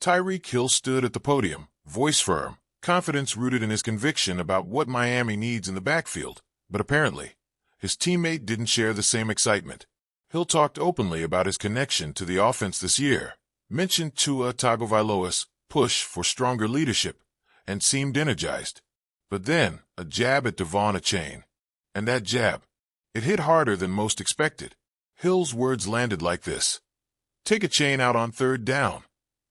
Tyreek Hill stood at the podium, voice firm, confidence rooted in his conviction about what Miami needs in the backfield, but apparently, his teammate didn't share the same excitement. Hill talked openly about his connection to the offense this year, mentioned Tua Tagovailoa's push for stronger leadership, and seemed energized. But then, a jab at Devon Achane. And that jab, it hit harder than most expected. Hill's words landed like this. "Take Achane out on third down,"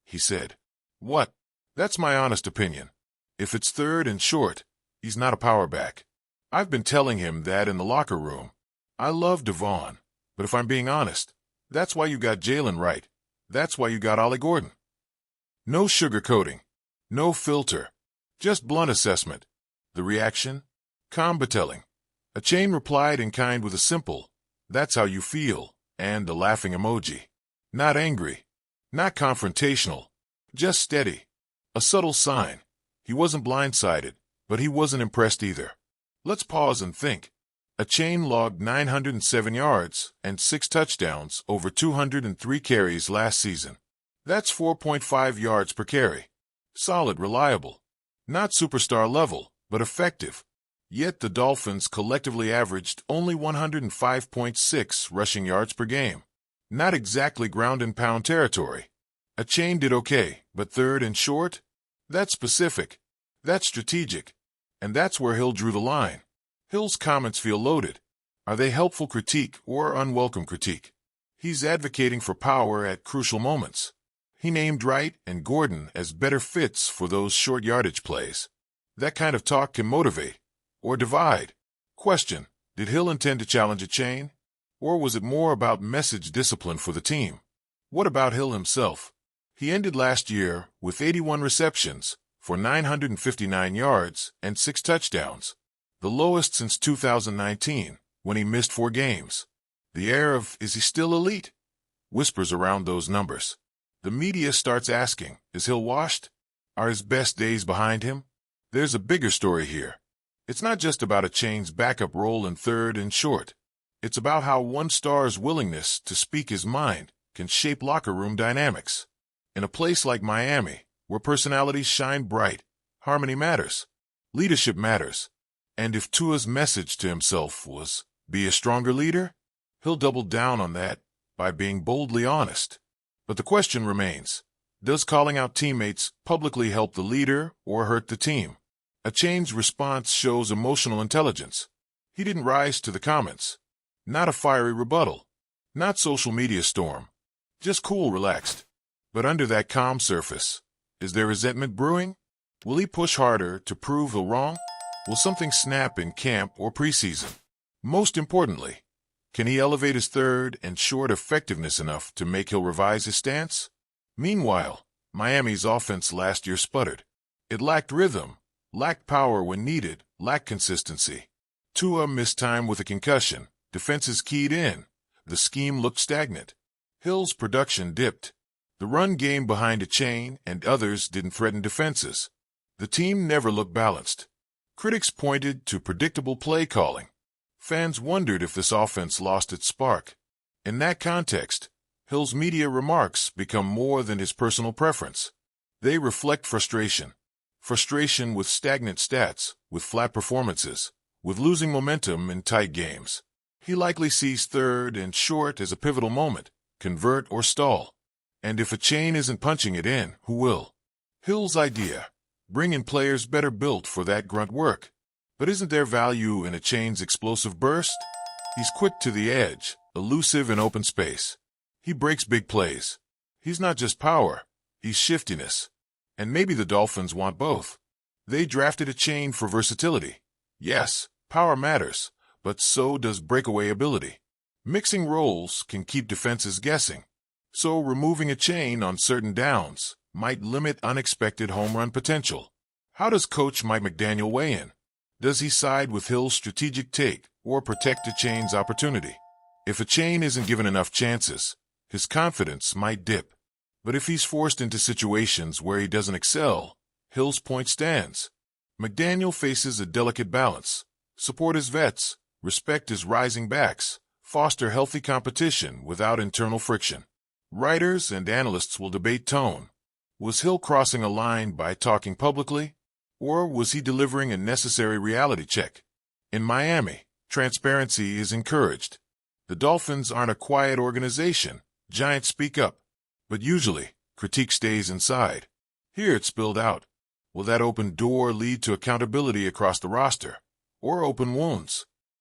he said. "What? That's my honest opinion. If it's third and short, he's not a power back. I've been telling him that in the locker room. I love Devon, but if I'm being honest, that's why you got Jalen right. That's why you got Ollie Gordon." No sugarcoating. No filter. Just blunt assessment. The reaction? Calm but telling. Achane replied in kind with a simple, "That's how you feel," and a laughing emoji. Not angry. Not confrontational. Just steady. A subtle sign. He wasn't blindsided, but he wasn't impressed either. Let's pause and think. Achane logged 907 yards and 6 touchdowns over 203 carries last season. That's 4.5 yards per carry. Solid, reliable. Not superstar level, but effective. Yet the Dolphins collectively averaged only 105.6 rushing yards per game. Not exactly ground-and-pound territory. Achane did okay, but third and short? That's specific. That's strategic. And that's where Hill drew the line. Hill's comments feel loaded. Are they helpful critique or unwelcome critique? He's advocating for power at crucial moments. He named Wright and Gordon as better fits for those short yardage plays. That kind of talk can motivate or divide. Question: did Hill intend to challenge Achane? Or was it more about message discipline for the team? What about Hill himself? He ended last year with 81 receptions for 959 yards and 6 touchdowns, the lowest since 2019, when he missed 4 games. The air of, "Is he still elite?" whispers around those numbers. The media starts asking, is Hill washed? Are his best days behind him? There's a bigger story here. It's not just about Achane's backup role in third and short. It's about how one star's willingness to speak his mind can shape locker room dynamics. In a place like Miami, where personalities shine bright, harmony matters. Leadership matters. And if Tua's message to himself was, "Be a stronger leader," Hill doubled down on that by being boldly honest. But the question remains, does calling out teammates publicly help the leader or hurt the team? Achane's response shows emotional intelligence. He didn't rise to the comments. Not a fiery rebuttal. Not social media storm. Just cool, relaxed. But under that calm surface, is there resentment brewing? Will he push harder to prove Hill wrong? Will something snap in camp or preseason? Most importantly, can he elevate his third and short effectiveness enough to make Hill revise his stance? Meanwhile, Miami's offense last year sputtered. It lacked rhythm, lacked power when needed, lacked consistency. Tua missed time with a concussion. Defenses keyed in. The scheme looked stagnant. Hill's production dipped. The run game behind Achane and others didn't threaten defenses. The team never looked balanced. Critics pointed to predictable play calling. Fans wondered if this offense lost its spark. In that context, Hill's media remarks become more than his personal preference. They reflect frustration. Frustration with stagnant stats, with flat performances, with losing momentum in tight games. He likely sees third and short as a pivotal moment, convert or stall. And if Achane isn't punching it in, who will? Hill's idea: bring in players better built for that grunt work. But isn't there value in Achane's explosive burst? He's quick to the edge, elusive in open space. He breaks big plays. He's not just power, he's shiftiness. And maybe the Dolphins want both. They drafted Achane for versatility. Yes, power matters, but so does breakaway ability. Mixing roles can keep defenses guessing. So removing Achane on certain downs might limit unexpected home run potential. How does Coach Mike McDaniel weigh in? Does he side with Hill's strategic take or protect Achane's opportunity? If Achane isn't given enough chances, his confidence might dip. But if he's forced into situations where he doesn't excel, Hill's point stands. McDaniel faces a delicate balance. Support his vets, respect his rising backs, foster healthy competition without internal friction. Writers and analysts will debate tone. Was Hill crossing a line by talking publicly? Or was he delivering a necessary reality check? In Miami, transparency is encouraged. The Dolphins aren't a quiet organization. Giants speak up. But usually, critique stays inside. Here it spilled out. Will that open door lead to accountability across the roster? Or open wounds?